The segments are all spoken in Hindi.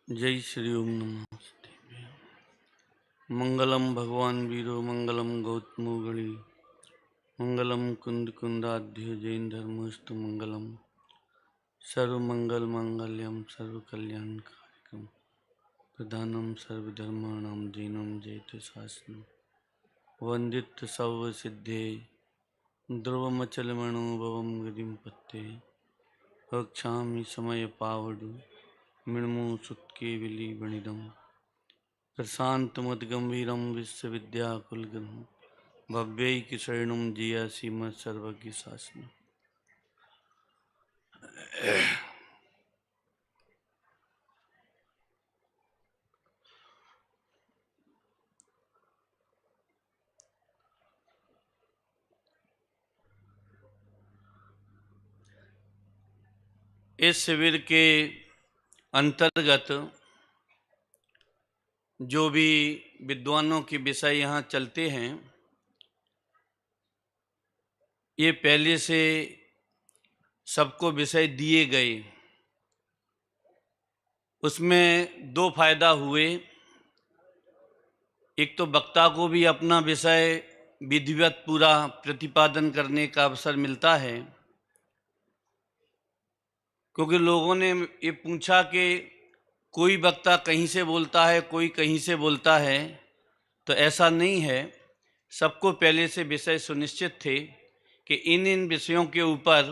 जय श्री ओम नमस्ते। मंगलम भगवान वीरो मंगलम गौतमो गणी मंगलम कुंद कुंदाध्यो जैन धर्मस्तु मंगलम सर्वमंगल मांगल्यम सर्व कल्याण कार्यक्रम प्रधानम सर्वधर्माणां दीनं जयते शासनम वंदित सर्व सिद्धे ध्रुवमचलमणो भवम गतिम पत्ते रक्षामि समय पावडु मिणमो सुत्के विली बणिदम प्रशांतमुद्गंभीरं विश्वविद्याकुलगुरुं भव्यैकशरणं जियासि मत्सर्वज्ञ शासनम्। इस शिविर के अंतर्गत जो भी विद्वानों के विषय यहाँ चलते हैं, ये पहले से सबको विषय दिए गए। उसमें दो फायदा हुए। एक तो वक्ता को भी अपना विषय विधिवत पूरा प्रतिपादन करने का अवसर मिलता है, क्योंकि लोगों ने ये पूछा कि कोई वक्ता कहीं से बोलता है, कोई कहीं से बोलता है। तो ऐसा नहीं है, सबको पहले से विषय सुनिश्चित थे कि इन विषयों के ऊपर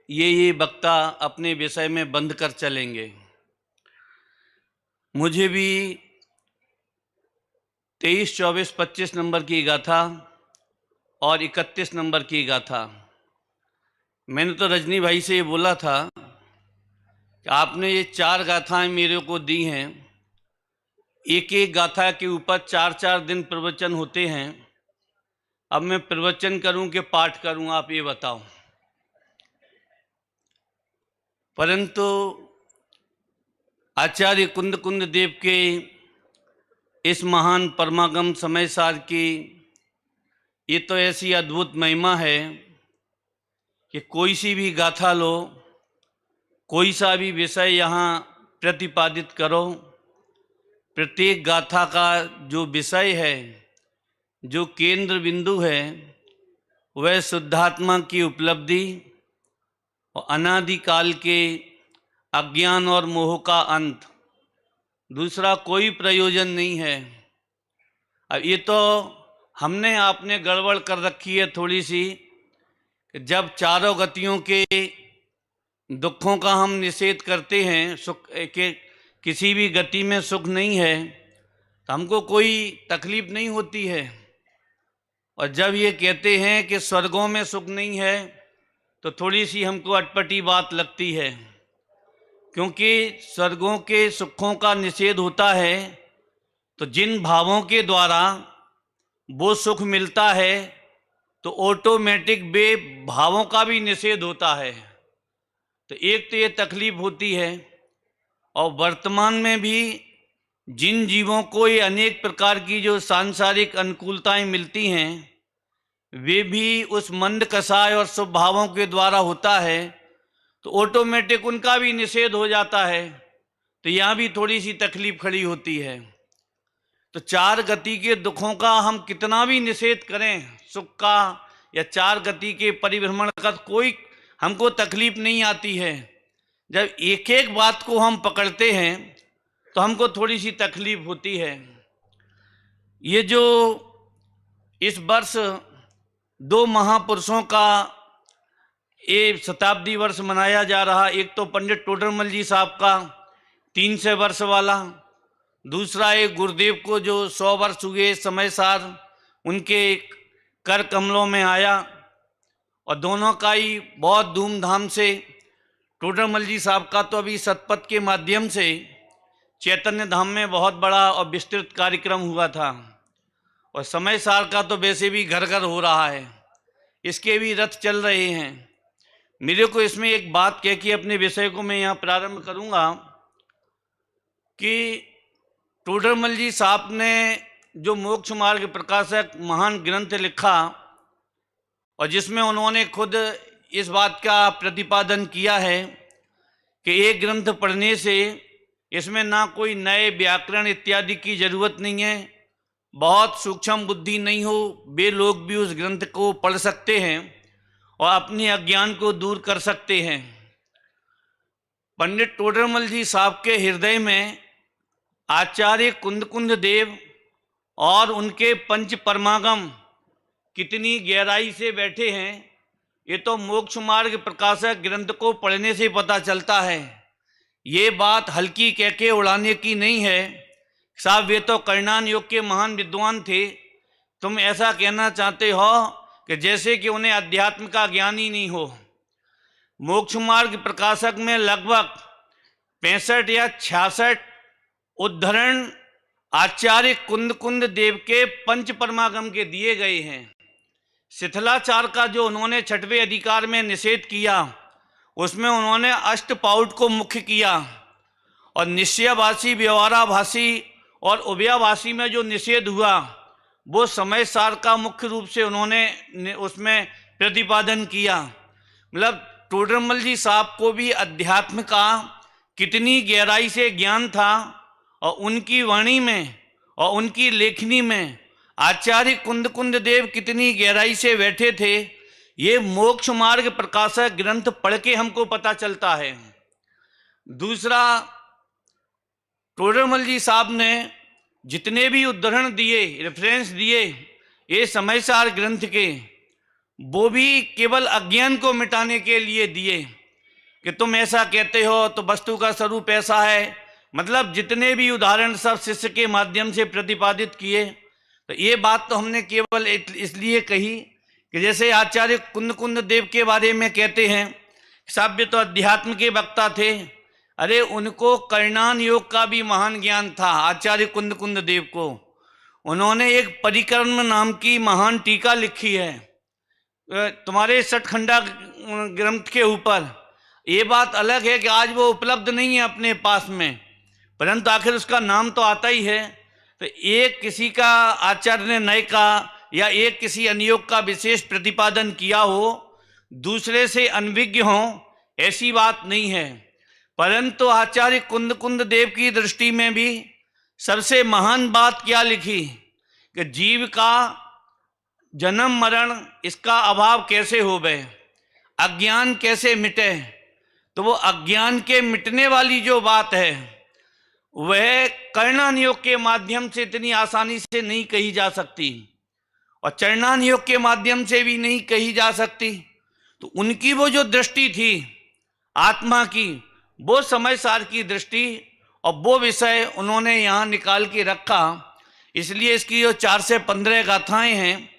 ये वक्ता अपने विषय में बंद कर चलेंगे। मुझे भी 23, 24, 25 नंबर की गाथा और 31 नंबर की गाथा, मैंने तो रजनी भाई से ये बोला था कि आपने ये 4 गाथाएं मेरे को दी हैं, एक एक गाथा के ऊपर 4-4 दिन प्रवचन होते हैं। अब मैं प्रवचन करूं कि पाठ करूं, आप ये बताओ। परंतु आचार्य कुंद कुंद देव के इस महान परमागम समय सार की ये तो ऐसी अद्भुत महिमा है कि कोई सी भी गाथा लो, कोई सा भी विषय यहाँ प्रतिपादित करो, प्रत्येक गाथा का जो विषय है, जो केंद्र बिंदु है, वह शुद्धात्मा की उपलब्धि और अनादिकाल के अज्ञान और मोह का अंत। दूसरा कोई प्रयोजन नहीं है। अब ये तो हमने आपने गड़बड़ कर रखी है थोड़ी सी, जब चारों गतियों के दुखों का हम निषेध करते हैं, सुख के किसी भी गति में सुख नहीं है, तो हमको कोई तकलीफ नहीं होती है। और जब ये कहते हैं कि स्वर्गों में सुख नहीं है, तो थोड़ी सी हमको अटपटी बात लगती है, क्योंकि स्वर्गों के सुखों का निषेध होता है तो जिन भावों के द्वारा वो सुख मिलता है, तो ऑटोमेटिक वे भावों का भी निषेध होता है। तो एक तो ये तकलीफ होती है। और वर्तमान में भी जिन जीवों को ये अनेक प्रकार की जो सांसारिक अनुकूलताएं मिलती हैं, वे भी उस मंद कसाय और शुभ भावों के द्वारा होता है, तो ऑटोमेटिक उनका भी निषेध हो जाता है। तो यहाँ भी थोड़ी सी तकलीफ खड़ी होती है। तो 4 गति के दुखों का हम कितना भी निषेध करें, सुख का या 4 गति के परिभ्रमण का, कोई हमको तकलीफ नहीं आती है। जब एक एक बात को हम पकड़ते हैं तो हमको थोड़ी सी तकलीफ होती है। ये जो इस वर्ष 2 महापुरुषों का ये शताब्दी वर्ष मनाया जा रहा, एक तो पंडित टोडरमल जी साहब का 300 वर्ष वाला, दूसरा एक गुरुदेव को जो 100 वर्ष हुए समय सार उनके कर कमलों में आया। और दोनों का ही बहुत धूमधाम से, टोडरमल जी साहब का तो अभी सतपथ के माध्यम से चैतन्य धाम में बहुत बड़ा और विस्तृत कार्यक्रम हुआ था, और समय सार का तो वैसे भी घर घर हो रहा है, इसके भी रथ चल रहे हैं। मेरे को इसमें एक बात कह के अपने विषय को मैं यहाँ प्रारंभ करूँगा कि टोडरमल जी साहब ने जो मोक्ष मार्ग प्रकाशक महान ग्रंथ लिखा, और जिसमें उन्होंने खुद इस बात का प्रतिपादन किया है कि एक ग्रंथ पढ़ने से इसमें ना कोई नए व्याकरण इत्यादि की जरूरत नहीं है। बहुत सूक्ष्म बुद्धि नहीं हो वे लोग भी उस ग्रंथ को पढ़ सकते हैं और अपने अज्ञान को दूर कर सकते हैं। पंडित टोडरमल जी साहब के हृदय में आचार्य कुंद देव और उनके पंच परमागम कितनी गहराई से बैठे हैं, ये तो मोक्ष मार्ग प्रकाशक ग्रंथ को पढ़ने से पता चलता है। ये बात हल्की कह के उड़ाने की नहीं है। साहब वे तो कर्णान योग के महान विद्वान थे। तुम ऐसा कहना चाहते हो कि जैसे कि उन्हें अध्यात्म का ज्ञान ही नहीं हो। मोक्ष मार्ग प्रकाशक में लगभग 65 या 66 उद्धरण आचार्य कुंद देव के पंच परमागम के दिए गए हैं। शिथिलाचार का जो उन्होंने 6वें अधिकार में निषेध किया, उसमें उन्होंने अष्टपाउट को मुख्य किया और निश्चयभाषी, व्यवहाराभाषी और उभयाभाषी में जो निषेध हुआ वो समय सार का मुख्य रूप से उन्होंने उसमें प्रतिपादन किया। मतलब टोडरमल जी साहब को भी अध्यात्म का कितनी गहराई से ज्ञान था और उनकी वाणी में और उनकी लेखनी में आचार्य कुंद देव कितनी गहराई से बैठे थे, ये मोक्ष मार्ग प्रकाशक ग्रंथ पढ़ के हमको पता चलता है। दूसरा, टोडरमल जी साहब ने जितने भी उद्धरण दिए, रेफरेंस दिए ये समय सार ग्रंथ के, वो भी केवल अज्ञान को मिटाने के लिए दिए कि तुम ऐसा कहते हो तो वस्तु का स्वरूप ऐसा है। मतलब जितने भी उदाहरण सब शिष्य के माध्यम से प्रतिपादित किए, तो ये बात तो हमने केवल इसलिए कही कि जैसे आचार्य कुंद देव के बारे में कहते हैं, साहब तो अध्यात्म के वक्ता थे। अरे उनको कर्णान योग का भी महान ज्ञान था। आचार्य कुंद देव को उन्होंने एक परिक्रम नाम की महान टीका लिखी है तुम्हारे सठखंडा ग्रंथ के ऊपर। ये बात अलग है कि आज वो उपलब्ध नहीं है अपने पास में, परंतु आखिर उसका नाम तो आता ही है। तो एक किसी का आचार्य ने नए का या एक किसी अनुयोग का विशेष प्रतिपादन किया हो, दूसरे से अनभिज्ञ हो, ऐसी बात नहीं है। परंतु आचार्य कुंद देव की दृष्टि में भी सबसे महान बात क्या लिखी कि जीव का जन्म मरण इसका अभाव कैसे हो गए, अज्ञान कैसे मिटे। तो वो अज्ञान के मिटने वाली जो बात है वह कर्णान योग के माध्यम से इतनी आसानी से नहीं कही जा सकती और चरणान योग के माध्यम से भी नहीं कही जा सकती। तो उनकी वो जो दृष्टि थी आत्मा की, वो समय सार की दृष्टि और वो विषय उन्होंने यहाँ निकाल के रखा। इसलिए इसकी जो 4 से 15 गाथाएं हैं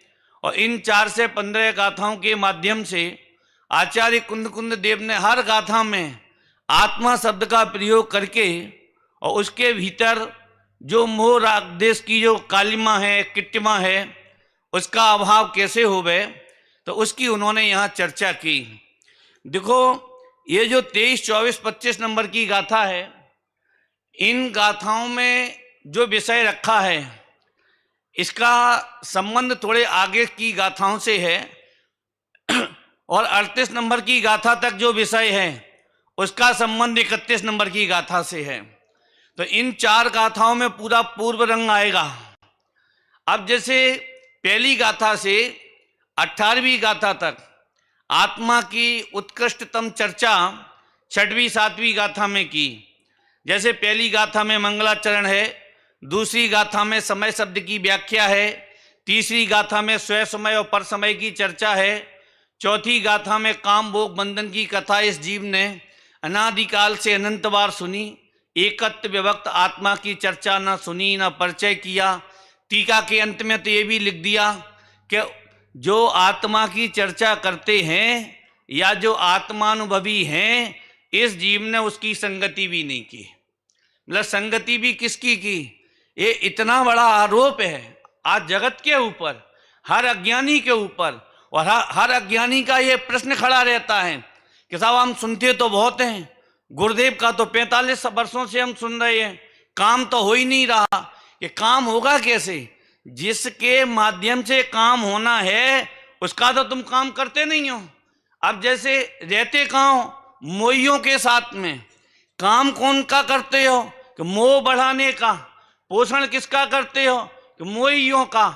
और इन 4 से 15 गाथाओं के माध्यम से आचार्य कुंद देव ने हर गाथा में आत्मा शब्द का प्रयोग करके और उसके भीतर जो मोह राग देश की जो कालिमा है, किट्टिमा है, उसका अभाव कैसे हो गए, तो उसकी उन्होंने यहाँ चर्चा की। देखो ये जो 23, 24, 25 नंबर की गाथा है, इन गाथाओं में जो विषय रखा है इसका संबंध थोड़े आगे की गाथाओं से है और 38 नंबर की गाथा तक जो विषय है उसका संबंध 31 नंबर की गाथा से है। तो इन 4 गाथाओं में पूरा पूर्व रंग आएगा। अब जैसे पहली गाथा से 18वीं गाथा तक आत्मा की उत्कृष्टतम चर्चा 6वीं 7वीं गाथा में की। जैसे पहली गाथा में मंगलाचरण है, दूसरी गाथा में समय शब्द की व्याख्या है, तीसरी गाथा में स्वय समय और पर समय की चर्चा है, चौथी गाथा में काम भोग बंधन की कथा इस जीव ने अनादिकाल से अनंत बार सुनी, एकत्व विभक्त आत्मा की चर्चा न सुनी न परिचय किया। टीका के अंत में तो ये भी लिख दिया कि जो आत्मा की चर्चा करते हैं या जो आत्मानुभवी हैं, इस जीव ने उसकी संगति भी नहीं की। मतलब संगति भी किसकी की? ये इतना बड़ा आरोप है आज जगत के ऊपर, हर अज्ञानी के ऊपर, और हर अज्ञानी का ये प्रश्न खड़ा रहता है कि साहब हम सुनते तो बहुत हैं, गुरुदेव का तो 45 वर्षों से हम सुन रहे हैं, काम तो हो ही नहीं रहा। ये काम होगा कैसे? जिसके माध्यम से काम होना है उसका तो तुम काम करते नहीं हो। अब जैसे रहते कहाँ हो? मोहियों के साथ में। काम कौन का करते हो? कि मोह बढ़ाने का। पोषण किसका करते हो? कि मोहियों का,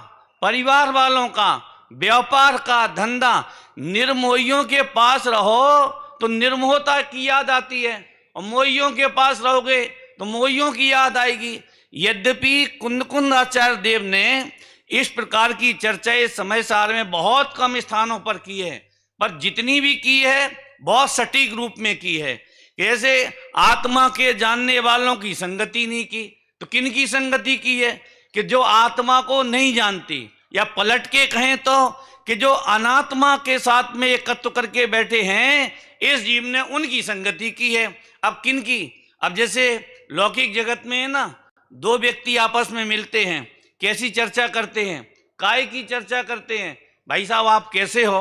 परिवार वालों का, व्यापार का, धंधा। निर्मोहियों के पास रहो तो निर्मोहता की याद आती है, और मोहियों के पास रहोगे तो मोहियों की याद आएगी। यद्यपि कुंद आचार्य देव ने इस प्रकार की चर्चा इस समय सार में बहुत कम स्थानों पर की है, पर जितनी भी की है बहुत सटीक रूप में की है। कैसे? आत्मा के जानने वालों की संगति नहीं की, तो किन की संगति की है? कि जो आत्मा को नहीं जानती, या पलट के कहें तो कि जो अनात्मा के साथ में एकत्व करके बैठे हैं, इस जीव ने उनकी संगति की है। अब किन की? अब जैसे लौकिक जगत में है ना, दो व्यक्ति आपस में मिलते हैं, कैसी चर्चा करते हैं? काय की चर्चा करते हैं। भाई साहब आप कैसे हो,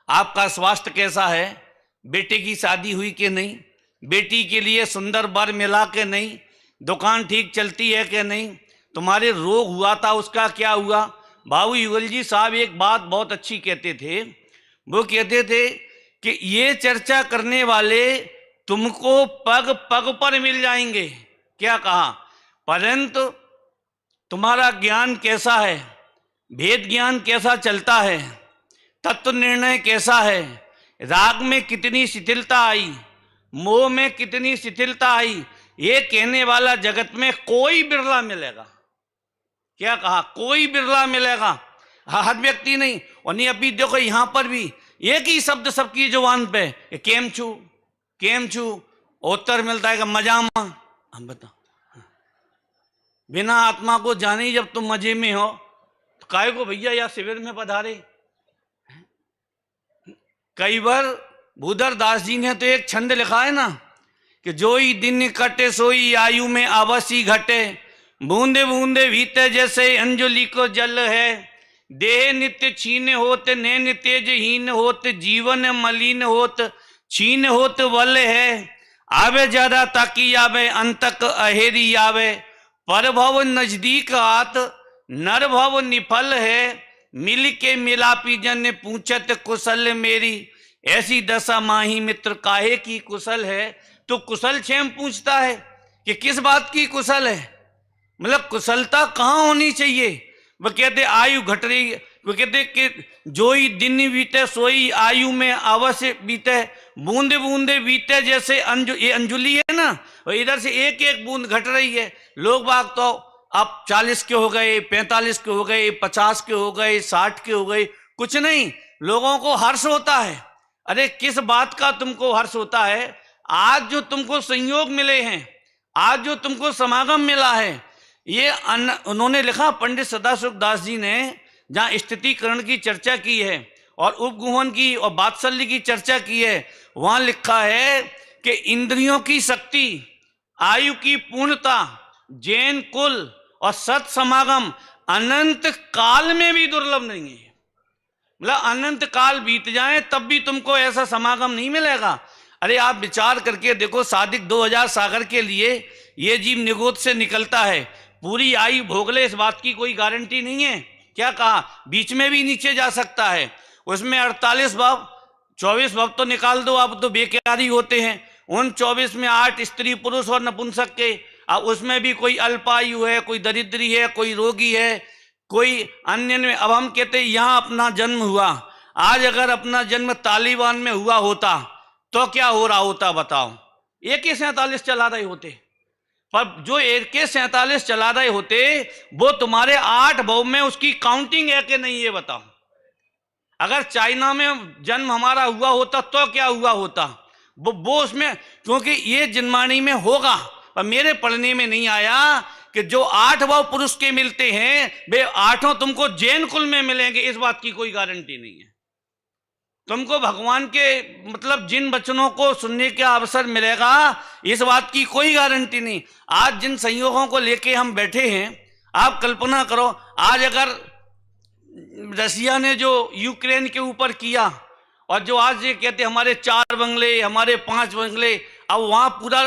आपका स्वास्थ्य कैसा है, बेटे की शादी हुई कि नहीं, बेटी के लिए सुंदर वर मिला के नहीं, दुकान ठीक चलती है कि नहीं, तुम्हारे रोग हुआ था उसका क्या हुआ। बाबू युगल जी साहब एक बात बहुत अच्छी कहते थे, वो कहते थे कि ये चर्चा करने वाले तुमको पग पग पर मिल जाएंगे। क्या कहा? परंतु तुम्हारा ज्ञान कैसा है, भेद ज्ञान कैसा चलता है, तत्व निर्णय कैसा है, राग में कितनी शिथिलता आई, मोह में कितनी शिथिलता आई, ये कहने वाला जगत में कोई बिरला मिलेगा। क्या कहा? कोई बिरला मिलेगा, हर व्यक्ति नहीं। और नहीं, अभी देखो यहां पर भी एक ही शब्द सबकी जुबान पे, केम छू, उत्तर मिलता है कि मजामा। हम बताओ, बिना आत्मा को जाने ही जब तुम मजे में हो तो काय को भैया या शिविर में पधारे। कई बार भूधर दास जी ने तो एक छंद लिखा है ना कि जोई दिन कटे सोई आयु में आवसी घटे, बूंदे बूंदे भीते जैसे अंजलि को जल है, देह नित्य छीन होत नैन तेज हीन होत, जीवन मलिन होत छीन होत वल है, आवे ज्यादा ताकि आवे अंतक अहेरी आवे, पर भव नजदीक आत नर भव निफल है, मिल के मिलापी जन पूछत कुशल मेरी, ऐसी दशा माही मित्र काहे की कुशल है। तो कुशल क्षेम पूछता है कि किस बात की कुशल है, मतलब कुशलता कहाँ होनी चाहिए। वह कहते आयु घट रही, वो कहते कि जोई दिन बीते सोई आयु में अवश्य बीते, बूंदे बूंदे बीते जैसे ये अंजुली है ना, और इधर से एक एक बूंद घट रही है। लोग बाग तो अब 40 के हो गए, 45 के हो गए, 50 के हो गए, 60 के हो गए, कुछ नहीं, लोगों को हर्ष होता है। अरे किस बात का तुमको हर्ष होता है? आज जो तुमको संयोग मिले हैं, आज जो तुमको समागम मिला है, ये उन्होंने लिखा, पंडित सदाशिव दास जी ने जहाँ स्थितिकरण की चर्चा की है और उपगुहन की और वात्सल्य की चर्चा की है, वहां लिखा है कि इंद्रियों की शक्ति, आयु की पूर्णता, जैन कुल और सत समागम अनंत काल में भी दुर्लभ नहीं है। मतलब अनंत काल बीत जाए तब भी तुमको ऐसा समागम नहीं मिलेगा। अरे आप विचार करके देखो, सादिक 2000 सागर के लिए ये जीव निगोद से निकलता है, पूरी आयु भोग ले, इस बात की कोई गारंटी नहीं है। क्या कहा? बीच में भी नीचे जा सकता है। उसमें 48 भाव, 24 भाव तो निकाल दो, अब तो बेकारी होते हैं। उन 24 में 8 स्त्री पुरुष और नपुंसक के, अब उसमें भी कोई अल्पायु है, कोई दरिद्री है, कोई रोगी है, कोई अन्य में। अब हम कहते हैं यहाँ अपना जन्म हुआ, आज अगर अपना जन्म तालिबान में हुआ होता तो क्या हो रहा होता बताओ? AK-47 चला रहे होते, पर जो AK-47 चला रहे होते वो तुम्हारे 8 भाव में उसकी काउंटिंग है कि नहीं, ये बताओ। अगर चाइना में जन्म हमारा हुआ होता तो क्या हुआ होता? वो उसमें, क्योंकि ये जन्मानी में होगा, पर मेरे पढ़ने में नहीं आया कि जो 8 भाव पुरुष के मिलते हैं वे 8 तुमको जैन कुल में मिलेंगे, इस बात की कोई गारंटी नहीं है। तुमको भगवान के मतलब जिन वचनों को सुनने का अवसर मिलेगा, इस बात की कोई गारंटी नहीं। आज जिन संयोगों को लेके हम बैठे हैं, आप कल्पना करो, आज अगर रसिया ने जो यूक्रेन के ऊपर किया, और जो आज ये कहते हमारे 4 बंगले, हमारे 5 बंगले, अब वहां पूरा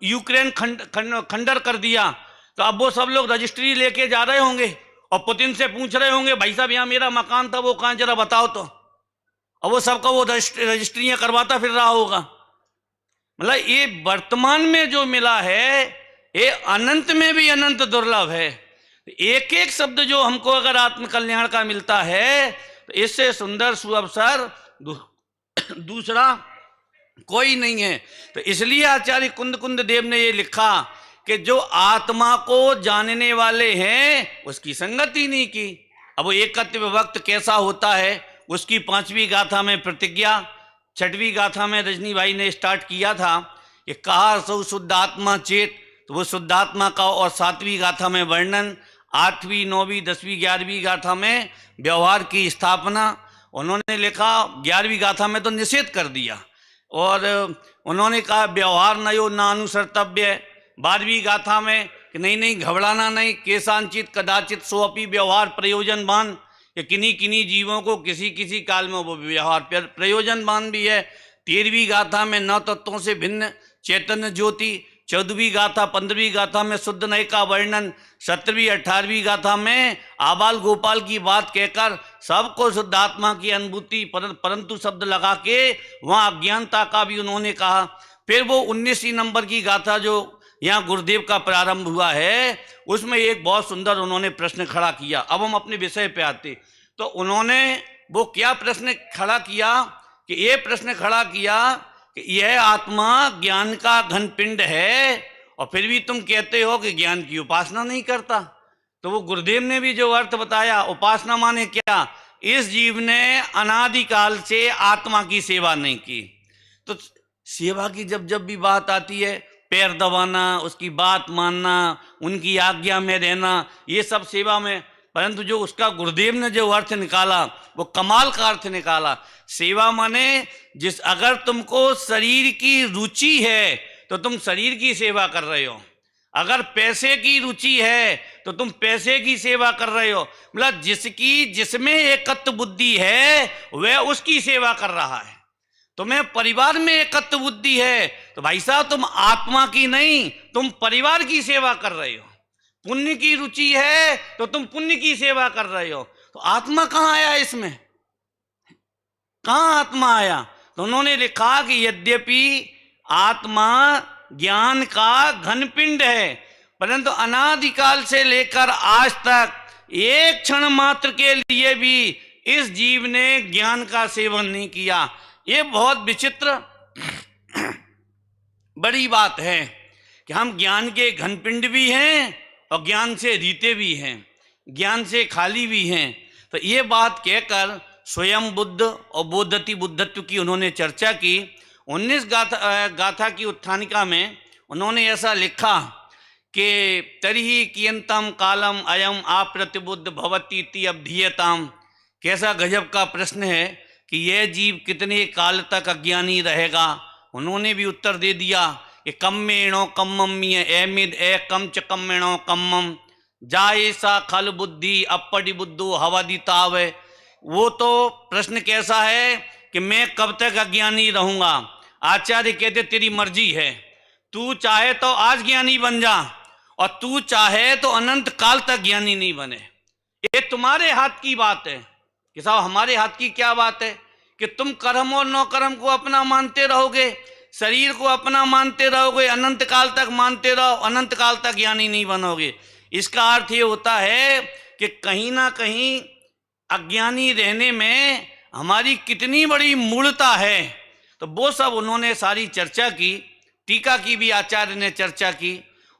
यूक्रेन खंडर कर दिया, तो अब वो सब लोग रजिस्ट्री लेके जा रहे होंगे और पुतिन से पूछ रहे होंगे, भाई साहब यहाँ मेरा मकान था, वो कहाँ, जरा बताओ तो। और वो सबका वो रजिस्ट्रियां करवाता फिर रहा होगा। मतलब ये वर्तमान में जो मिला है, ये अनंत में भी अनंत दुर्लभ है। एक एक शब्द जो हमको अगर आत्मकल्याण का मिलता है तो इससे सुंदर सुअवसर दूसरा कोई नहीं है। तो इसलिए आचार्य कुंद कुंद देव ने ये लिखा कि जो आत्मा को जानने वाले हैं उसकी संगति नहीं की। अब वो एकत्व वक्त कैसा होता है उसकी 5वीं गाथा में प्रतिज्ञा, 6वीं गाथा में रजनी भाई ने स्टार्ट किया था कि कहा सो शुद्ध आत्मा चेत, तो वो शुद्ध आत्मा का, और 7वीं गाथा में वर्णन, 8वीं 9वीं 10वीं 11वीं गाथा में व्यवहार की स्थापना। उन्होंने लिखा 11वीं गाथा में तो निषेध कर दिया और उन्होंने कहा व्यवहार नयो ना अनुसर्तव्य। 12वीं गाथा में कि नहीं घबराना नहीं, केशांचित कदाचित सोअपि व्यवहार प्रयोजनवान, कि किन्हीं किन्हीं जीवों को किसी किसी काल में वो व्यवहार प्रयोजनवान भी है। 13वीं गाथा में नौ तत्वों से भिन्न चैतन्य ज्योति, 14वीं गाथा 15वीं गाथा में शुद्ध नय का वर्णन, 17वीं 18वीं गाथा में आबाल गोपाल की बात कहकर सबको शुद्ध आत्मा की अनुभूति परंतु शब्द लगा के वहाँ अज्ञानता का भी उन्होंने कहा। फिर वो 19वीं नंबर की गाथा जो यहाँ गुरुदेव का प्रारंभ हुआ है उसमें एक बहुत सुंदर उन्होंने प्रश्न खड़ा किया। अब हम अपने विषय पे आते तो उन्होंने वो क्या प्रश्न खड़ा किया कि ये प्रश्न खड़ा किया कि यह आत्मा ज्ञान का घन पिंड है और फिर भी तुम कहते हो कि ज्ञान की उपासना नहीं करता। तो वो गुरुदेव ने भी जो अर्थ बताया, उपासना माने क्या, इस जीव ने अनादिकाल से आत्मा की सेवा नहीं की। तो सेवा की जब जब भी बात आती है, पैर दबाना, उसकी बात मानना, उनकी आज्ञा में रहना, ये सब सेवा में, परंतु जो उसका गुरुदेव ने जो अर्थ निकाला वो कमाल का अर्थ निकाला। सेवा माने जिस अगर तुमको शरीर की रुचि है तो तुम शरीर की सेवा कर रहे हो, अगर पैसे की रुचि है तो तुम पैसे की सेवा कर रहे हो, मतलब जिसमें एकत्व बुद्धि है वह उसकी सेवा कर रहा है। तुम्हें परिवार में एकत्व बुद्धि है तो भाई साहब तुम आत्मा की नहीं, तुम परिवार की सेवा कर रहे हो। पुण्य की रुचि है तो तुम पुण्य की सेवा कर रहे हो। तो आत्मा कहाँ आया इसमें, कहाँ आत्मा आया? तो उन्होंने लिखा कि यद्यपि आत्मा ज्ञान का घन पिंड है परंतु अनादिकाल से लेकर आज तक एक क्षण मात्र के लिए भी इस जीव ने ज्ञान का सेवन नहीं किया। ये बहुत विचित्र बड़ी बात है कि हम ज्ञान के घन पिंड भी हैं और ज्ञान से रीते भी हैं, ज्ञान से खाली भी हैं। तो ये बात कहकर स्वयं बुद्ध और बोधति बुद्धत्व की उन्होंने चर्चा की। 19 गाथा की उत्थानिका में उन्होंने ऐसा लिखा कि तर्हि कियंतम कालम अयम आप्रतिबुद्ध भवती इति अवधीयताम। कैसा गजब का प्रश्न है कि यह जीव कितने काल तक अज्ञानी रहेगा। उन्होंने भी उत्तर दे दिया कि कम्मेणो कम्मम्य एमिद ए कम च कम्मेणो कम्मम जाए सा खल बुद्धि अपड़ी बुद्धो हवादिताव। वो तो प्रश्न कैसा है कि मैं कब तक अज्ञानी रहूंगा। आचार्य कहते तेरी मर्जी है, तू चाहे तो आज ज्ञानी बन जा और तू चाहे तो अनंत काल तक ज्ञानी नहीं बने। ये तुम्हारे हाथ की बात है कि साहब हमारे हाथ की क्या बात है कि तुम कर्म और नौ कर्म को अपना मानते रहोगे, शरीर को अपना मानते रहोगे, अनंत काल तक मानते रहो, अनंत काल तक ज्ञानी नहीं बनोगे। इसका अर्थ ये होता है कि कहीं ना कहीं अज्ञानी रहने में हमारी कितनी बड़ी मूढ़ता है। तो वो सब उन्होंने सारी चर्चा की। टीका की भी आचार्य ने चर्चा की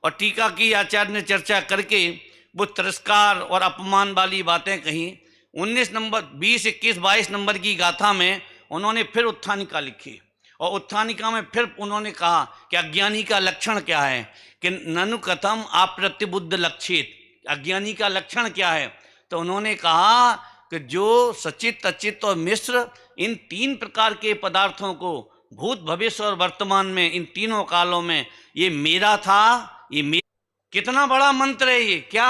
और टीका की आचार्य ने चर्चा करके वो तिरस्कार और अपमान वाली बातें कही। 19 नंबर 20, 21, 22 नंबर की गाथा में उन्होंने फिर उत्थानिका लिखी और उत्थानिका में फिर उन्होंने कहा कि अज्ञानी का लक्षण क्या है, कि ननु कथम आप्रतिबुद्ध लक्षित, अज्ञानी का लक्षण क्या है। तो उन्होंने कहा कि जो सचित अचित और मिश्र इन 3 प्रकार के पदार्थों को भूत भविष्य और वर्तमान में इन तीनों कालों में ये मेरा था, ये मेरा। कितना बड़ा मंत्र है ये। क्या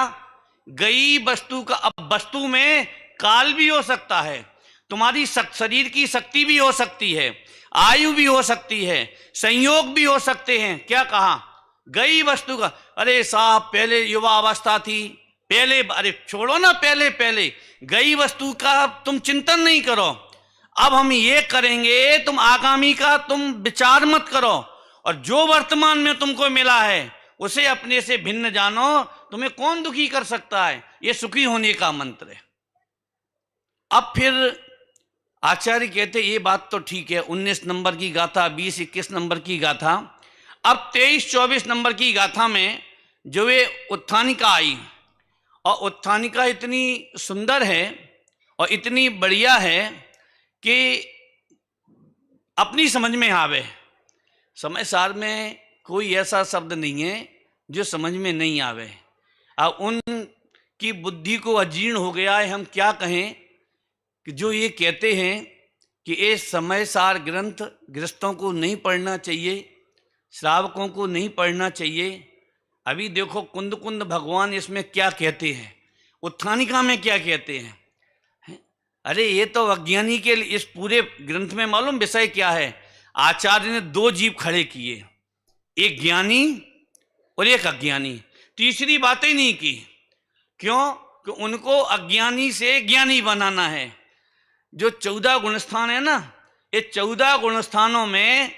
गई वस्तु का, अब वस्तु में काल भी हो सकता है, तुम्हारी शरीर की शक्ति भी हो सकती है, आयु भी हो सकती है, संयोग भी हो सकते हैं। क्या कहा गई वस्तु का। अरे साहब पहले युवा अवस्था थी, पहले, अरे छोड़ो ना, पहले गई वस्तु का तुम चिंतन नहीं करो। अब हम ये करेंगे, तुम आगामी का तुम विचार मत करो और जो वर्तमान में तुमको मिला है उसे अपने से भिन्न जानो, तुम्हें कौन दुखी कर सकता है। ये सुखी होने का मंत्र है। अब फिर आचार्य कहते ये बात तो ठीक है, 19 नंबर की गाथा, 20-21 नंबर की गाथा। अब 23-24 नंबर की गाथा में जो वे उत्थानिका आई, और उत्थानिका इतनी सुंदर है और इतनी बढ़िया है कि अपनी समझ में आवे। समय सार में कोई ऐसा शब्द नहीं है जो समझ में नहीं आवे। अब उनकी बुद्धि को अजीर्ण हो गया है, हम क्या कहें, कि जो ये कहते हैं कि ये समय सार ग्रंथ गृहस्थों को नहीं पढ़ना चाहिए, श्रावकों को नहीं पढ़ना चाहिए। अभी देखो कुंद कुंद भगवान इसमें क्या कहते हैं, उत्थानिका में क्या कहते हैं। अरे ये तो अज्ञानी के लिए, इस पूरे ग्रंथ में मालूम विषय क्या है, आचार्य ने 2 जीव खड़े किए, एक ज्ञानी और एक अज्ञानी। तीसरी बातें नहीं की। क्यों? कि उनको अज्ञानी से ज्ञानी बनाना है। जो 14 गुणस्थान है ना, ये 14 गुणस्थानों में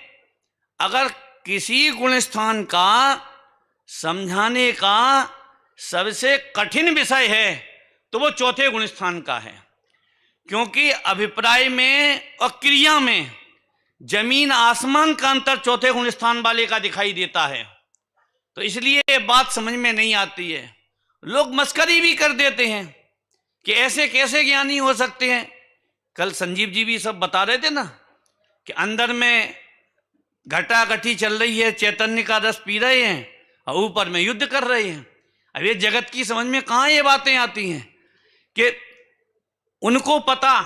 अगर किसी गुणस्थान का समझाने का सबसे कठिन विषय है तो वो चौथे गुणस्थान का है। क्योंकि अभिप्राय में और क्रिया में जमीन आसमान का अंतर चौथे गुणस्थान वाले का दिखाई देता है। तो इसलिए ये बात समझ में नहीं आती है। लोग मस्करी भी कर देते हैं कि ऐसे कैसे ज्ञानी हो सकते हैं। कल संजीव जी भी सब बता रहे थे ना कि अंदर में घटा घटी चल रही है, चैतन्य का रस पी रहे हैं और ऊपर में युद्ध कर रहे हैं। अब ये जगत की समझ में कहाँ ये बातें आती हैं कि उनको पता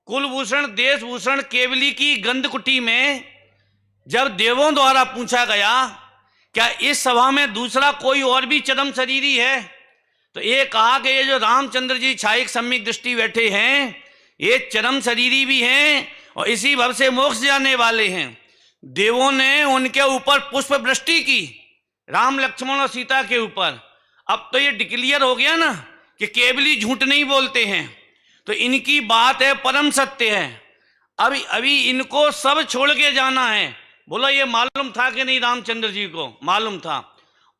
कुलभूषण देशभूषण केवली की गंधकुटी में जब देवों द्वारा पूछा गया क्या इस सभा में दूसरा कोई और भी चरम शरीरी है, तो ये कहा कि ये जो रामचंद्र जी छायिक सम्यक दृष्टि बैठे हैं ये चरम शरीरी भी हैं और इसी भव से मोक्ष जाने वाले हैं। देवों ने उनके ऊपर पुष्प वृष्टि की, राम लक्ष्मण और सीता के ऊपर। अब तो ये डिक्लियर हो गया ना कि केवली झूठ नहीं बोलते हैं, तो इनकी बात है परम सत्य है। अभी इनको सब छोड़ के जाना है। बोला ये मालूम था कि नहीं, रामचंद्र जी को मालूम था।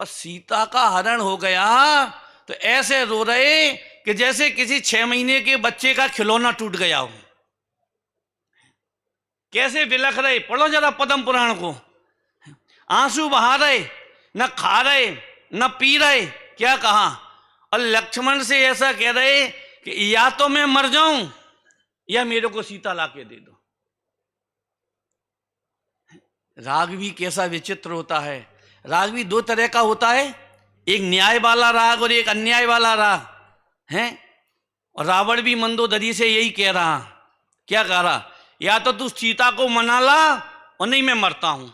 और सीता का हरण हो गया तो ऐसे रो रहे कि जैसे किसी 6 महीने के बच्चे का खिलौना टूट गया हो। कैसे बिलख रहे, पढ़ो जरा पद्म पुराण को। आंसू बहा रहे, न खा रहे न पी रहे। क्या कहा? और लक्ष्मण से ऐसा कह रहे कि या तो मैं मर जाऊं या मेरे को सीता लाके दे दो। राग भी कैसा विचित्र होता है। राग भी 2 तरह का होता है, एक न्याय वाला राग और एक अन्याय वाला राग है। और रावण भी मंदोदरी से यही कह रहा। क्या कह रहा? या तो तू सीता को मना ला और नहीं मैं मरता हूं।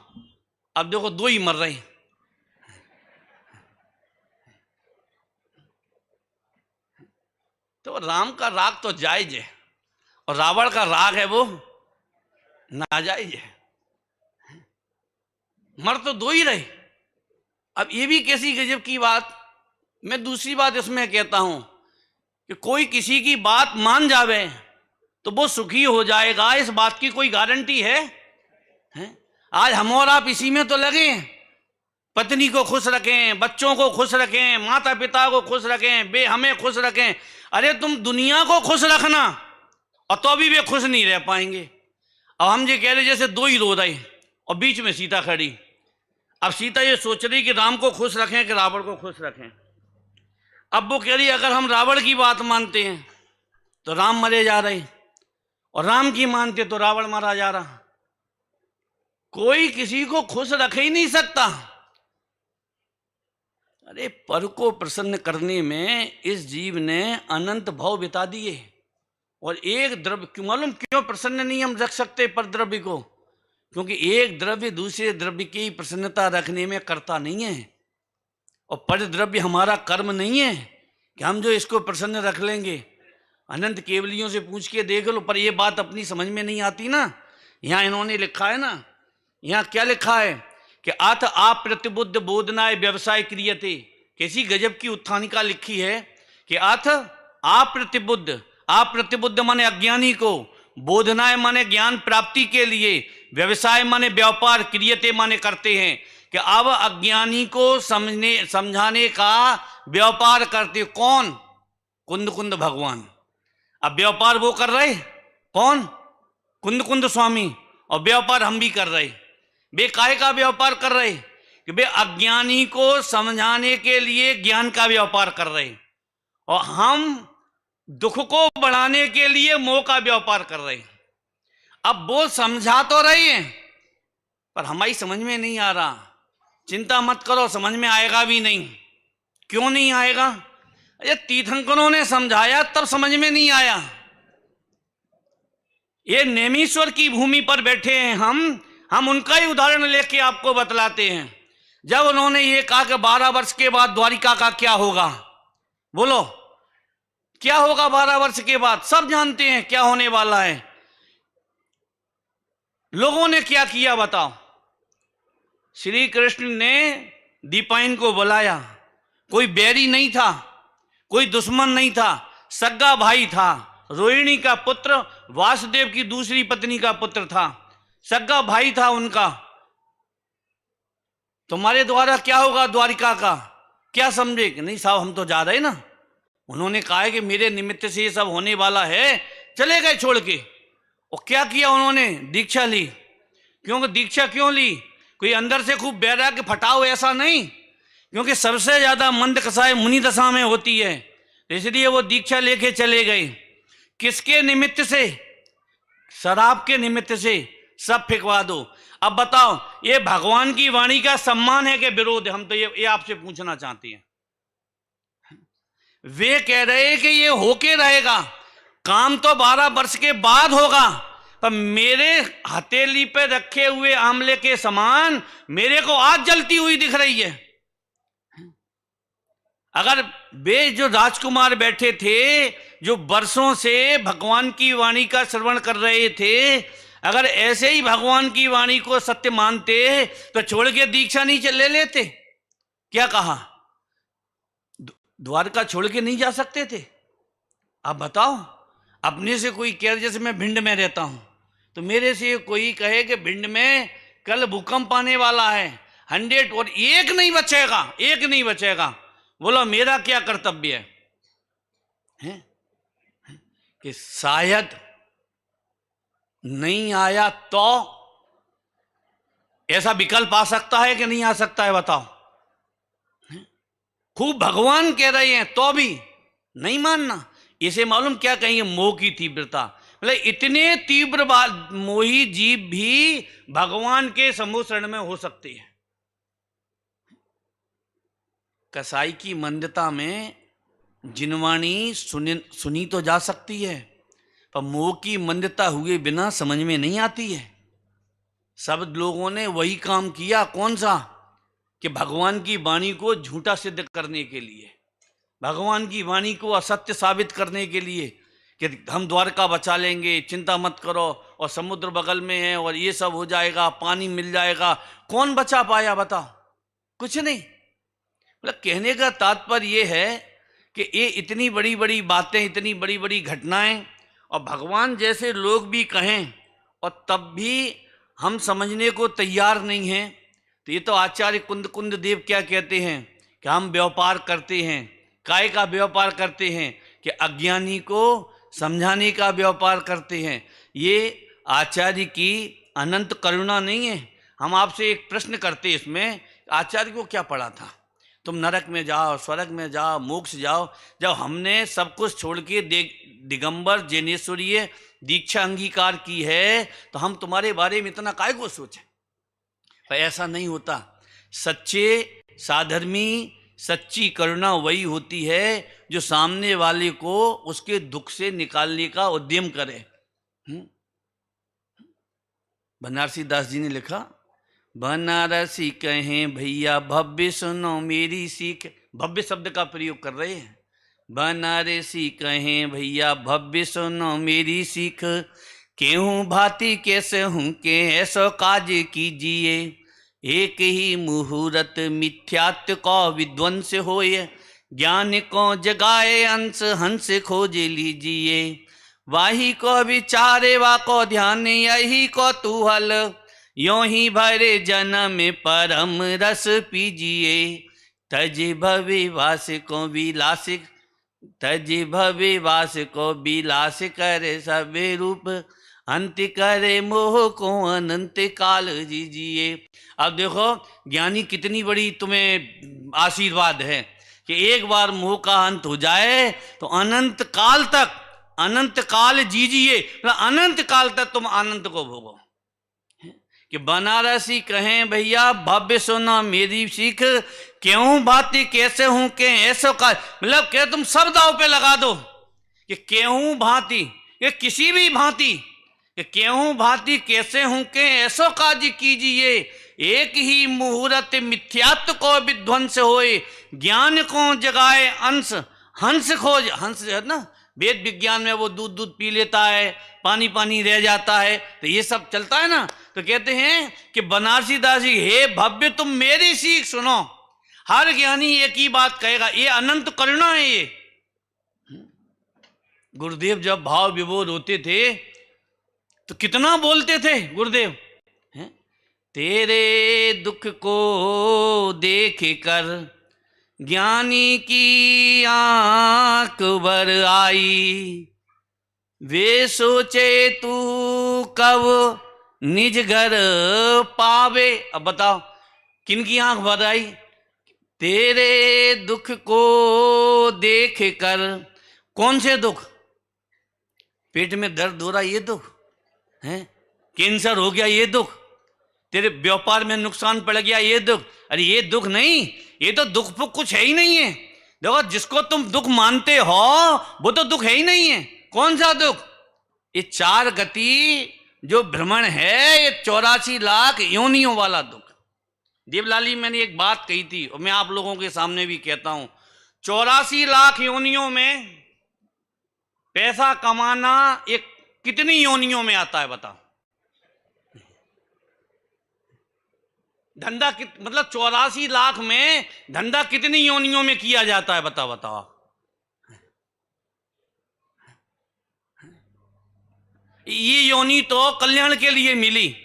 अब देखो 2 ही मर रहे। तो राम का राग तो जायज है और रावण का राग है वो नाजायज है। मर तो 2 ही रहे। अब ये भी कैसी गजब की बात। मैं दूसरी बात इसमें कहता हूं कि कोई किसी की बात मान जावे तो वो सुखी हो जाएगा, इस बात की कोई गारंटी है? आज हम और आप इसी में तो लगे हैं, पत्नी को खुश रखें, बच्चों को खुश रखें, माता पिता को खुश रखें, हमें खुश रखें। अरे तुम दुनिया को खुश रखना और तो भी वे खुश नहीं रह पाएंगे। अब हम ये कह रहे जैसे 2 ही रो रहे और बीच में सीता खड़ी। अब सीता ये सोच रही कि राम को खुश रखें कि रावण को खुश रखें। अब वो कह रही अगर हम रावण की बात मानते हैं तो राम मरे जा रहे और राम की मानते तो रावण मारा जा रहा। कोई किसी को खुश रख ही नहीं सकता। अरे पर को प्रसन्न करने में इस जीव ने अनंत भाव बिता दिए और एक द्रव्य क्यों मालूम क्यों प्रसन्न नहीं हम रख सकते पर द्रव्य को? क्योंकि एक द्रव्य दूसरे द्रव्य की प्रसन्नता रखने में करता नहीं है और पर द्रव्य हमारा कर्म नहीं है कि हम जो इसको प्रसन्न रख लेंगे। अनंत केवलियों से पूछ के देख लो, पर ये बात अपनी समझ में नहीं आती ना। यहाँ इन्होंने लिखा है ना, यहाँ क्या लिखा है कि अथ अप्रतिबुद्ध बोधनाय व्यवसाय क्रियते। कैसी गजब की उत्थानिका लिखी है कि अथ अप्रतिबुद्ध, अप्रतिबुद्ध माने अज्ञानी को, बोधनाय माने ज्ञान प्राप्ति के लिए, व्यवसाय माने व्यापार, क्रियते माने करते हैं कि अब अज्ञानी को समझाने का व्यापार करते कौन? कुंद कुंद भगवान। अब व्यापार वो कर रहे कौन? कुंद कुंद स्वामी। और व्यापार हम भी कर रहे। वे काहे का व्यापार कर रहे? कि वे अज्ञानी को समझाने के लिए ज्ञान का व्यापार कर रहे, और हम दुख को बढ़ाने के लिए मोह का व्यापार कर रहे। अब वो समझा तो रहे हैं, पर हमारी समझ में नहीं आ रहा। चिंता मत करो, समझ में आएगा भी नहीं। क्यों नहीं आएगा? ये तीर्थंकरों ने समझाया तब समझ में नहीं आया। ये नेमीश्वर की भूमि पर बैठे हैं हम उनका ही उदाहरण लेके आपको बतलाते हैं। जब उन्होंने ये कहा कि 12 वर्ष के बाद द्वारिका का क्या होगा, बोलो क्या होगा 12 वर्ष के बाद? सब जानते हैं क्या होने वाला है। लोगों ने क्या किया बताओ? श्री कृष्ण ने दीपायन को बुलाया। कोई बैरी नहीं था, कोई दुश्मन नहीं था, सगा भाई था। रोहिणी का पुत्र वासुदेव की दूसरी पत्नी का पुत्र था, सगा भाई था उनका। तुम्हारे द्वारा क्या होगा द्वारिका का? क्या समझे कि नहीं साहब हम तो जा रहे ना। उन्होंने कहा है कि मेरे निमित्त से ये सब होने वाला है। चले गए छोड़ के। और क्या किया उन्होंने? दीक्षा ली। क्योंकि दीक्षा क्यों ली? कोई अंदर से खूब बैराग्य फटाओ ऐसा नहीं, क्योंकि सबसे ज्यादा मंद कसाय मुनि दशा में होती है, इसलिए वो दीक्षा लेके चले गए। किसके निमित्त से? शराब के निमित्त से। सब फेंकवा दो। अब बताओ ये भगवान की वाणी का सम्मान है कि विरोध है? हम तो ये आपसे पूछना चाहते हैं। वे कह रहे हैं कि ये होके रहेगा, काम तो 12 वर्ष के बाद होगा, पर मेरे हथेली पे रखे हुए आंवले के समान मेरे को आज जलती हुई दिख रही है। अगर वे जो राजकुमार बैठे थे, जो वर्षों से भगवान की वाणी का श्रवण कर रहे थे, अगर ऐसे ही भगवान की वाणी को सत्य मानते तो छोड़ के दीक्षा नहीं ले लेते? क्या कहा? द्वारका छोड़ के नहीं जा सकते थे? आप बताओ। अपने से कोई कह, जैसे मैं भिंड में रहता हूं, तो मेरे से कोई कहे कि भिंड में कल भूकंप आने वाला है 100 और एक नहीं बचेगा, एक नहीं बचेगा। बोलो मेरा क्या कर्तव्य है? कि शायद नहीं आया तो ऐसा विकल्प आ सकता है कि नहीं आ सकता है? बताओ। खूब भगवान कह रहे हैं तो भी नहीं मानना। इसे मालूम क्या कहेंगे? मोह की तीव्रता। मतलब इतने तीव्र मोही जीव भी भगवान के समूह शरण में हो सकते हैं। कसाई की मंदता में जिनवाणी सुनी तो जा सकती है, पर मोह की मंदता हुए बिना समझ में नहीं आती है। सब लोगों ने वही काम किया। कौन सा? कि भगवान की वाणी को झूठा सिद्ध करने के लिए, भगवान की वाणी को असत्य साबित करने के लिए, कि हम द्वारका बचा लेंगे, चिंता मत करो, और समुद्र बगल में है और ये सब हो जाएगा, पानी मिल जाएगा। कौन बचा पाया बताओ? कुछ नहीं। मतलब कहने का तात्पर्य ये है कि ये इतनी बड़ी बड़ी बातें, इतनी बड़ी बड़ी घटनाएं, और भगवान जैसे लोग भी कहें और तब भी हम समझने को तैयार नहीं हैं। तो ये तो आचार्य कुंद कुंद देव क्या कहते हैं कि हम व्यापार करते हैं। काय का व्यापार करते हैं? कि अज्ञानी को समझाने का व्यापार करते हैं। ये आचार्य की अनंत करुणा नहीं है। हम आपसे एक प्रश्न करते इसमें, आचार्य को क्या पड़ा था? तुम नरक में जाओ, स्वर्ग में जाओ, मोक्ष जाओ। जब हमने सब कुछ छोड़ के दिगंबर जैनेश्वरीय दीक्षा अंगीकार की है, तो हम तुम्हारे बारे में इतना काय को सोचें? पर ऐसा नहीं होता। सच्चे साधर्मी, सच्ची करुणा वही होती है जो सामने वाले को उसके दुख से निकालने का उद्यम करे। बनारसी दास जी ने लिखा, बनारसी कहें भैया भव्य सुनो मेरी सीख। भव्य शब्द का प्रयोग कर रहे हैं। बनारसी कहें भैया भव्य सुनो मेरी सीख, केहूँ भांति कैसे हूँ के ऐसो काज कीजिए, एक ही मुहूर्त मिथ्यात्व को विध्वंस होए, ज्ञान को जगाए अंश हंस खोज लीजिए, वाही को विचारे वा को ध्यान यही को तू हल, यों ही भरे जन्म परम रस पीजिए, तज भविवास को विलास, तज भविवास को विलास करे सबे रूप, अंत करे मोह को अनंत काल जीजिए। अब देखो ज्ञानी कितनी बड़ी तुम्हें आशीर्वाद है कि एक बार मोह का अंत हो जाए तो अनंत काल तक, अनंत काल जीजिए, मतलब अनंत काल तक तुम आनंद को भोगो। कि बनारसी कहें भैया भव्य सुना मेरी सीख, क्यों भांति कैसे हूं के ऐसो का, मतलब क्या तुम सब दाव पे लगा दो कि क्यों भांति, कि किसी भी भांति, कि क्यों भांति कैसे हूं के ऐसो काज कीजिए, एक ही मुहूर्त मिथ्यात्व को विध्वंस होए, ज्ञान को जगाए अंश हंस खोज। हंस है ना, वेद विज्ञान में वो दूध दूध पी लेता है, पानी पानी रह जाता है, तो ये सब चलता है ना। तो कहते हैं कि बनारसी दासी हे भव्य तुम मेरी सीख सुनो। हर ज्ञानी एक ही बात कहेगा, ये अनंत करुणा है। ये गुरुदेव जब भाव विभोर होते थे तो कितना बोलते थे गुरुदेव, हैं? तेरे दुख को देख कर ज्ञानी की आंख भर आई, वे सोचे तू कब निज घर पावे। अब बताओ किन की आंख भर आई? तेरे दुख को देख कर। कौन से दुख? पेट में दर्द हो रहा ये दुख है, कैंसर हो गया ये दुख, तेरे व्यापार में नुकसान पड़ गया ये दुख। अरे ये दुख नहीं, ये तो दुख कुछ है ही नहीं है। देखो जिसको तुम दुख मानते हो वो तो दुख है ही नहीं है। कौन सा दुख? ये चार गति जो भ्रमण है, ये 84 लाख योनियों वाला दुख। देवलाली मैंने एक बात कही थी और मैं आप लोगों के सामने भी कहता हूं, 84 लाख योनियों में पैसा कमाना एक कितनी योनियों में आता है बताओ? धंधा मतलब 84 लाख में धंधा कितनी योनियों में किया जाता है बताओ बताओ। ये योनि तो कल्याण के लिए मिली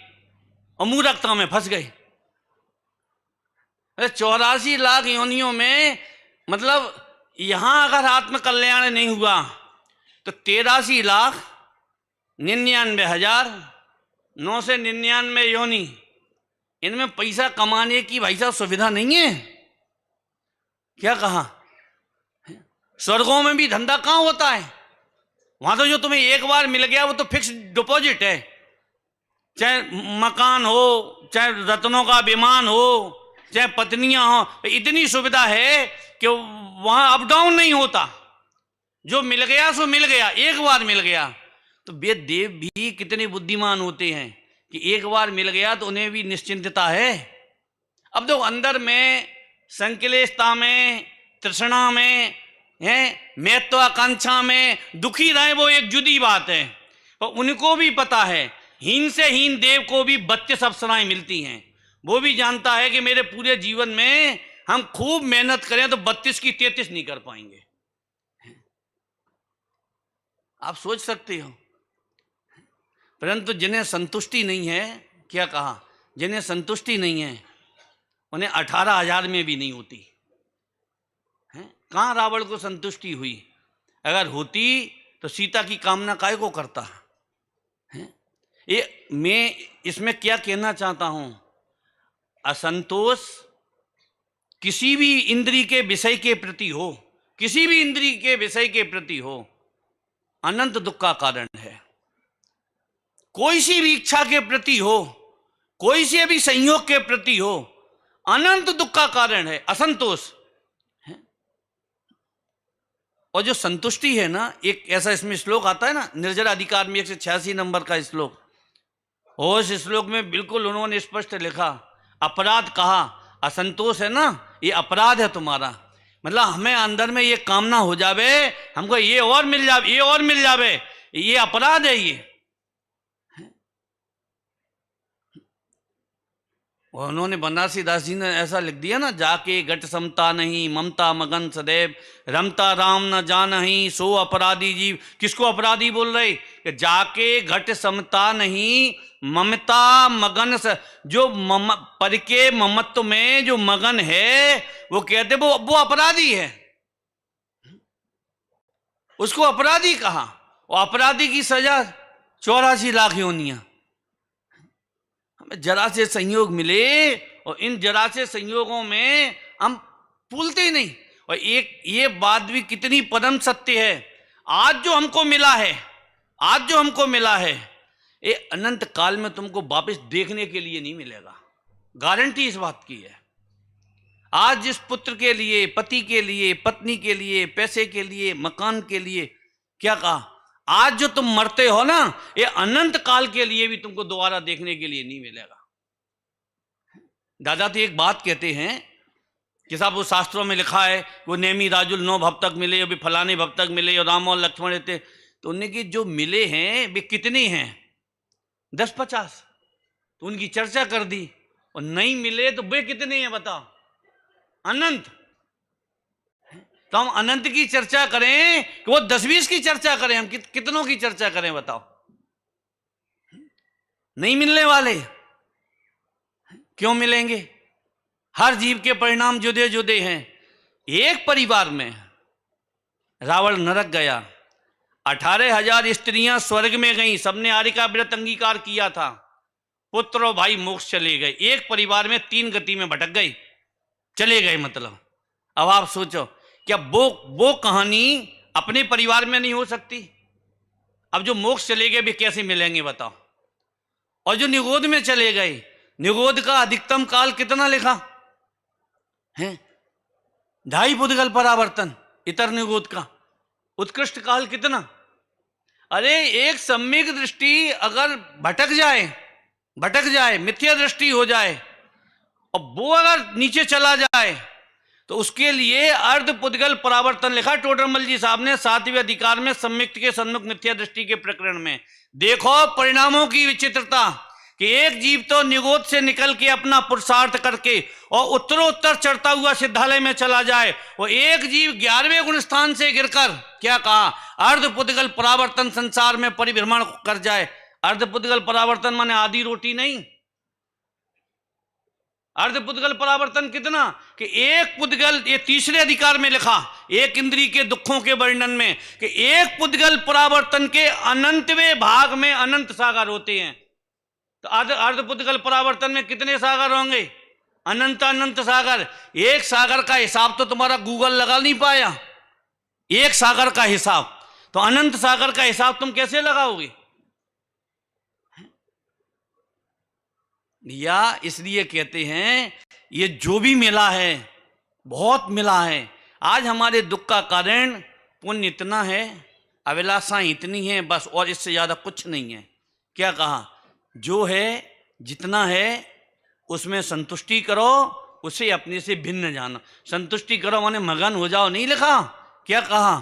और मूर्खता में फंस गए। 84 लाख योनियों में मतलब यहां अगर आत्म कल्याण नहीं हुआ तो 83,99,999 योनि, इनमें पैसा कमाने की भाई साहब सुविधा नहीं है। क्या कहा? स्वर्गों में भी धंधा कहां होता है? वहां तो जो तुम्हें एक बार मिल गया वो तो फिक्स डिपॉजिट है, चाहे मकान हो, चाहे रत्नों का विमान हो, चाहे पत्नियां हो, इतनी सुविधा है कि वहां अप डाउन नहीं होता। जो मिल गया सो मिल गया, एक बार मिल गया। तो वेद देव भी कितने बुद्धिमान होते हैं कि एक बार मिल गया तो उन्हें भी निश्चिंतता है। अब देखो अंदर में संकलेशता में, तृष्णा में है, महत्वाकांक्षा में दुखी रहे वो एक जुदी बात है। पर उनको भी पता है, हीन से हीन देव को भी 32 अप्सराएं मिलती हैं। वो भी जानता है कि मेरे पूरे जीवन में हम खूब मेहनत करें तो 32 की 33 नहीं कर पाएंगे। आप सोच सकते हो। परंतु जिन्हें संतुष्टि नहीं है, क्या कहा, जिन्हें संतुष्टि नहीं है उन्हें 18,000 में भी नहीं होती है। कहाँ रावण को संतुष्टि हुई? अगर होती तो सीता की कामना काहे को करता है? ये मैं इसमें क्या कहना चाहता हूं, असंतोष किसी भी इंद्रिय के विषय के प्रति हो, किसी भी इंद्रिय के विषय के प्रति हो, अनंत दुख का कारण है। कोई सी भी इच्छा के प्रति हो, कोई से भी संयोग के प्रति हो, अनंत दुख का कारण है असंतोष है। और जो संतुष्टि है ना, एक ऐसा इसमें श्लोक आता है ना, निर्जरा अधिकार में 186 नंबर का श्लोक, और इस श्लोक में बिल्कुल उन्होंने स्पष्ट लिखा, अपराध कहा, असंतोष है ना ये अपराध है तुम्हारा। मतलब हमें अंदर में ये कामना हो जावे, हमको ये और मिल जावे, ये और मिल जावे, ये अपराध है। ये और उन्होंने बनारसी दास जी ने ऐसा लिख दिया ना, जाके घट समता नहीं ममता मगन सदैव, रमता राम न जानहि सो अपराधी जीव। किसको अपराधी बोल रहे? कि जाके घट समता नहीं ममता मगन जो पर के ममत्व में जो मगन है वो कहते वो अपराधी है, उसको अपराधी कहा। और अपराधी की सजा 84 लाख योनियां। हमें जरा से संयोग मिले और इन जरा से संयोगों में हम भूलते ही नहीं। और एक ये बात भी कितनी परम सत्य है, आज जो हमको मिला है, आज जो हमको मिला है ये अनंत काल में तुमको वापस देखने के लिए नहीं मिलेगा, गारंटी इस बात की है। आज जिस पुत्र के लिए, पति के लिए, पत्नी के लिए, पैसे के लिए, मकान के लिए, क्या कहा, आज जो तुम मरते हो ना ये अनंत काल के लिए भी तुमको दोबारा देखने के लिए नहीं मिलेगा। दादा तो एक बात कहते हैं कि साहब वो शास्त्रों में लिखा है वो नेमी राजुल 9 भव तक मिले, अभी फलाने भव तक मिले और राम और लक्ष्मण थे। तो उनके जो मिले हैं वे कितने हैं? 10-50। तो उनकी चर्चा कर दी। और नहीं मिले तो वे कितने हैं बताओ? अनंत। तो हम अनंत की चर्चा करें कि वो 10-20 की चर्चा करें, हम कितनों की चर्चा करें बताओ? नहीं मिलने वाले। क्यों मिलेंगे? हर जीव के परिणाम जुदे जुदे हैं। एक परिवार में रावण नरक गया, 18,000 स्त्रियां स्वर्ग में गईं, सबने आर्य का व्रत अंगीकार किया था, पुत्र और भाई मोक्ष चले गए। एक परिवार में 3 गति में भटक गई, चले गए मतलब। अब आप सोचो क्या वो कहानी अपने परिवार में नहीं हो सकती? अब जो मोक्ष चले गए वे कैसे मिलेंगे बताओ? और जो निगोद में चले गए, निगोद का अधिकतम काल कितना लिखा है? 2.5 पुद्गल परावर्तन। इतर निगोद का उत्कृष्ट काल कितना? अरे एक सम्यक दृष्टि अगर भटक जाए, मिथ्या दृष्टि हो जाए और वो अगर नीचे चला जाए तो उसके लिए अर्ध पुद्गल परावर्तन लिखा टोडरमल जी साहब ने 7वें अधिकार में सम्यक्त के सन्मुख मिथ्या दृष्टि के प्रकरण में। देखो परिणामों की विचित्रता कि एक जीव तो निगोद से निकल के अपना पुरुषार्थ करके और उत्तरोत्तर चढ़ता हुआ सिद्धालय में चला जाए, और एक जीव 11वें गुण स्थान से गिरकर क्या कहा, अर्ध पुद्गल परावर्तन संसार में परिभ्रमण कर जाए। अर्ध पुद्गल परावर्तन माने आधी रोटी नहीं। अर्ध पुद्गल परावर्तन कितना कि एक पुद्गल, ये 3रे अधिकार में लिखा एक इंद्रिय के दुखों के वर्णन में, कि एक पुद्गल परावर्तन के अनंतवें भाग में अनंत सागर होते हैं। तो अर्ध पुद्गल परावर्तन में कितने सागर होंगे? अनंत अनंत सागर। एक सागर का हिसाब तो तुम्हारा गूगल लगा नहीं पाया, एक सागर का हिसाब। तो अनंत सागर का हिसाब तुम कैसे लगाओगे? या इसलिए कहते हैं ये जो भी मिला है बहुत मिला है। आज हमारे दुख का कारण पुण्य इतना है, अभिलाषाएं इतनी हैं बस, और इससे ज्यादा कुछ नहीं है। क्या कहा, जो है जितना है उसमें संतुष्टि करो, उसे अपने से भिन्न जानो। संतुष्टि करो माने मगन हो जाओ नहीं लिखा, क्या कहा,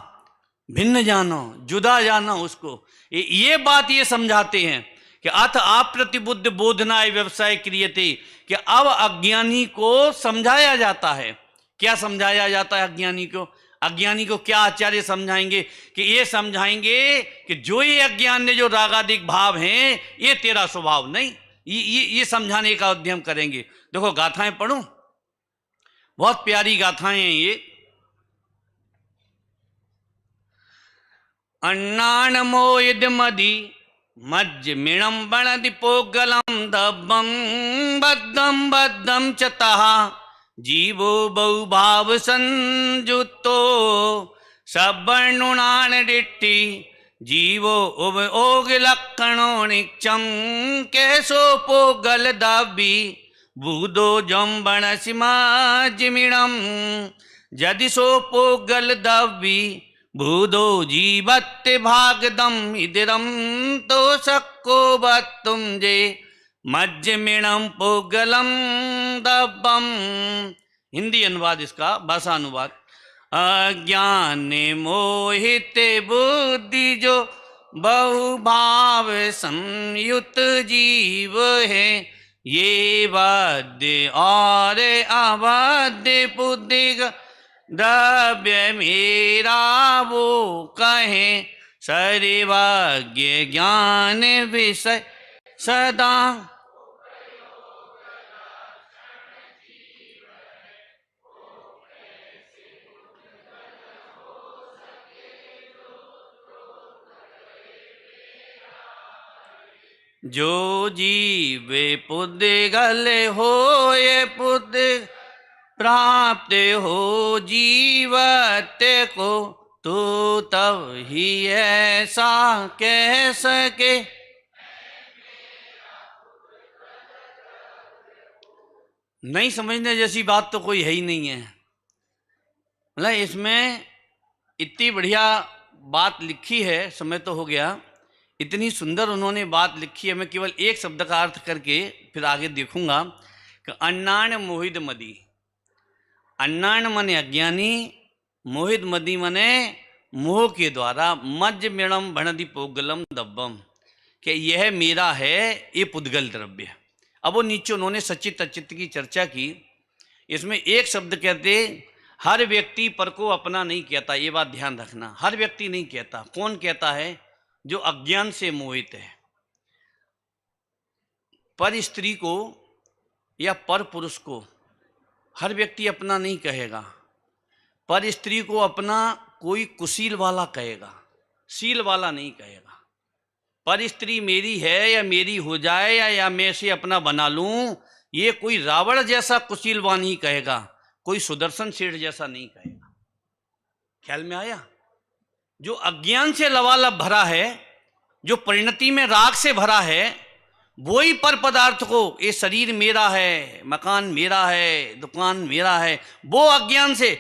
भिन्न जानो, जुदा जानो उसको। ये बात ये समझाते हैं कि अथ अप्रतिबुद्ध बोधनाय व्यवसाय क्रियते, कि अब अज्ञानी को समझाया जाता है। क्या समझाया जाता है अज्ञानी को? अज्ञानी को क्या आचार्य समझाएंगे कि ये समझाएंगे कि जो ये अज्ञान ने जो रागादिक भाव हैं ये तेरा स्वभाव नहीं, ये समझाने का उद्यम करेंगे। देखो गाथाएं पढ़ूं, बहुत प्यारी गाथाएं हैं ये। अन्नान मोयद मदि मज्ज मिणम बणदिपोगलम दब्बम बद्धम बद्धम चतः जीवो बहुभाव संयुक्तो सवर्णुनान डिट्टि जीवो ओग लक्षणो निक्षम कैसोपोगल दाबी बूदो जम्बण सिमाजिमिणम यदि सोपोगल दाबी भूदो जीवत्ते भागदम इदरम तो सक्को बत्तुम जे मज्जमिणम पोगलम दब्बम। हिंदी अनुवाद इसका, भाषा अनुवाद। अज्ञान मोहित बुद्धि जो बहुभाव संयुक्त जीव है, ये वाद्य और अवाद्य पुद्रिक द्रव्य मेरा वो कहे, सर्वज्ञ ज्ञान विषय सदा। जो जीवे पुद्गल होए पुद्ग प्राप्त हो जीवत को, तो तब ही ऐसा कह सके। नहीं समझने जैसी बात तो कोई है ही नहीं है। मतलब इसमें इतनी बढ़िया बात लिखी है, समय तो हो गया, इतनी सुंदर उन्होंने बात लिखी है। मैं केवल एक शब्द का अर्थ करके फिर आगे देखूंगा कि अन्नान मोहित मदी। अन्नान मने अज्ञानी, मोहित मदी मने मोह के द्वारा, मज्ज मेणम भणदि पोगलम दब्बम, कि यह मेरा है, ये पुद्गल द्रव्य। अब वो नीचे उन्होंने सचित अचित की चर्चा की। इसमें एक शब्द कहते, हर व्यक्ति पर को अपना नहीं कहता, ये बात ध्यान रखना। हर व्यक्ति नहीं कहता। कौन कहता है? जो अज्ञान से मोहित है। पर स्त्री को या पर पुरुष को हर व्यक्ति अपना नहीं कहेगा। पर स्त्री को अपना कोई कुशील वाला कहेगा, शील वाला नहीं कहेगा। पर स्त्री मेरी है या मेरी हो जाए या मैं से अपना बना लूं, ये कोई रावण जैसा कुशीलवान ही कहेगा, कोई सुदर्शन सेठ जैसा नहीं कहेगा। ख्याल में आया? जो अज्ञान से लबालब भरा है, जो परिणति में राग से भरा है, वो ही पर पदार्थ को, ये शरीर मेरा है, मकान मेरा है, दुकान मेरा है, वो अज्ञान से,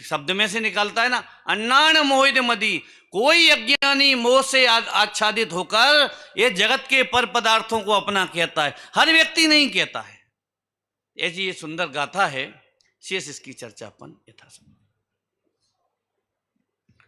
शब्द में से निकलता है ना, अन्नान मोहित मदी। कोई अज्ञानी मोह से आच्छादित होकर ये जगत के पर पदार्थों को अपना कहता है, हर व्यक्ति नहीं कहता है। ऐसी ये सुंदर गाथा है। शेष इसकी चर्चा अपन यथासंभव